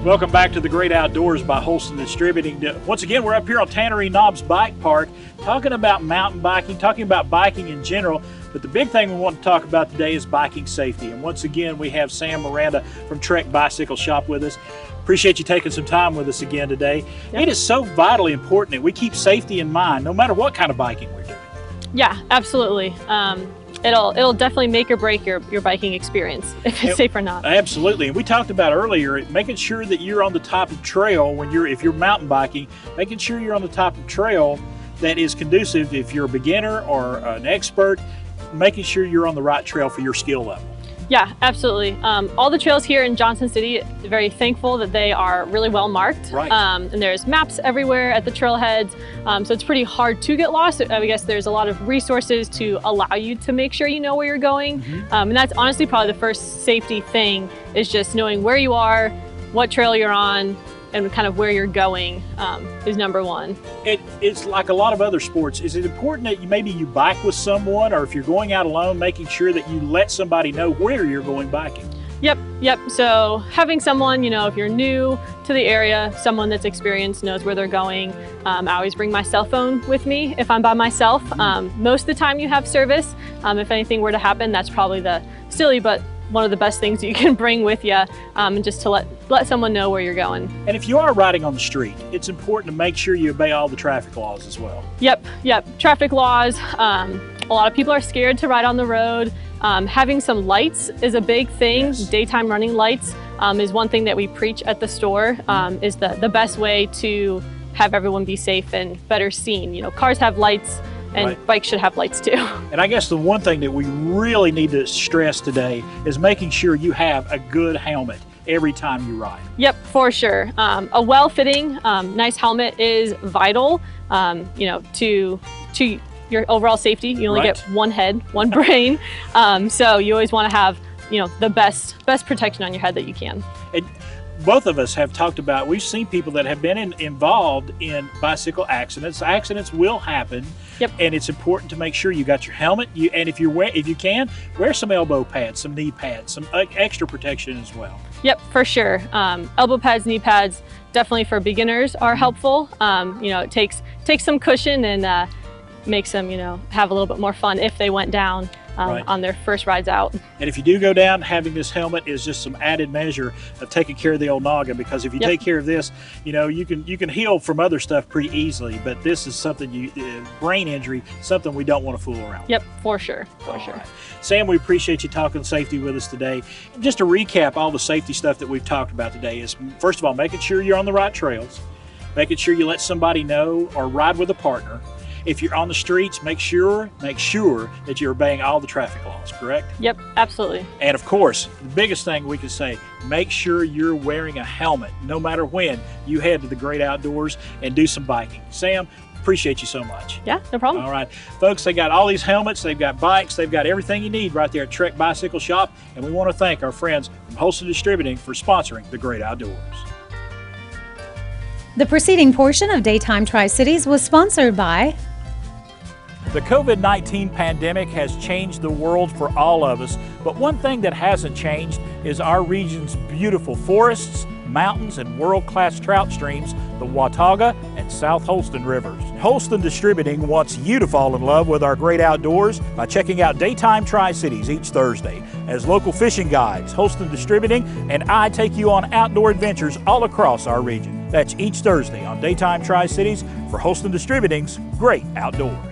Welcome back to the Great Outdoors by Holston Distributing. Once again, we're up here on Tannery Knobs Bike Park talking about mountain biking, talking about biking in general. But the big thing we want to talk about today is biking safety. And once again, we have Sam Miranda from Trek Bicycle Shop with us. Appreciate you taking some time with us again today. Yep. It is so vitally important that we keep safety in mind no matter what kind of biking we're doing. Yeah, absolutely. It'll definitely make or break your biking experience if it's safe or not. Absolutely. And we talked about earlier making sure that you're on the top of trail if you're mountain biking, making sure you're on the top of trail that is conducive if you're a beginner or an expert, making sure you're on the right trail for your skill level. Yeah, absolutely. All the trails here in Johnson City, very thankful that they are really well marked. Right. And there's maps everywhere at the trailheads, so it's pretty hard to get lost. I guess there's a lot of resources to allow you to make sure you know where you're going. And that's honestly probably the first safety thing, is just knowing where you are, what trail you're on, and kind of where you're going is number one. It's like a lot of other sports. Is it important that maybe you bike with someone, or if you're going out alone, making sure that you let somebody know where you're going biking? Yep. So having someone, if you're new to the area, someone that's experienced, knows where they're going. I always bring my cell phone with me if I'm by myself. Most of the time you have service. If anything were to happen, that's probably the silly but one of the best things you can bring with you, and just to let someone know where you're going. And if you are riding on the street, it's important to make sure you obey all the traffic laws as well. Yep. Traffic laws. A lot of people are scared to ride on the road. Having some lights is a big thing. Yes. Daytime running lights is one thing that we preach at the store, is the best way to have everyone be safe and better seen. Cars have lights, and right. Bikes should have lights too. And I guess the one thing that we really need to stress today is making sure you have a good helmet every time you ride. Yep, for sure. A well-fitting, nice helmet is vital, to your overall safety. You only Right. get one head, one brain. So you always want to have, the best protection on your head that you can. And both of us have talked about, we've seen people that have been involved in bicycle accidents. Accidents will happen. Yep. And it's important to make sure you got your helmet. And if you can, wear some elbow pads, some knee pads, some extra protection as well. Yep, for sure. Elbow pads, knee pads, definitely for beginners are helpful. It takes some cushion and makes them, have a little bit more fun if they went down Right. on their first rides out. And if you do go down, having this helmet is just some added measure of taking care of the old noggin, because if you Yep. take care of this, you can heal from other stuff pretty easily, but this is something brain injury, something we don't want to fool around. Yep, for sure. All right. Sam, we appreciate you talking safety with us today. Just to recap all the safety stuff that we've talked about today is, first of all, making sure you're on the right trails, making sure you let somebody know or ride with a partner. If you're on the streets, make sure that you're obeying all the traffic laws, correct? Yep, absolutely. And of course, the biggest thing we can say, make sure you're wearing a helmet no matter when you head to the great outdoors and do some biking. Sam, appreciate you so much. Yeah, no problem. All right. Folks, they got all these helmets, they've got bikes, they've got everything you need right there at Trek Bicycle Shop. And we want to thank our friends from Holston Distributing for sponsoring the Great Outdoors. The preceding portion of Daytime Tri-Cities was sponsored by The COVID-19 pandemic has changed the world for all of us, but one thing that hasn't changed is our region's beautiful forests, mountains, and world-class trout streams, the Watauga and South Holston rivers. Holston Distributing wants you to fall in love with our great outdoors by checking out Daytime Tri-Cities each Thursday. As local fishing guides, Holston Distributing and I take you on outdoor adventures all across our region. That's each Thursday on Daytime Tri-Cities for Holston Distributing's Great Outdoors.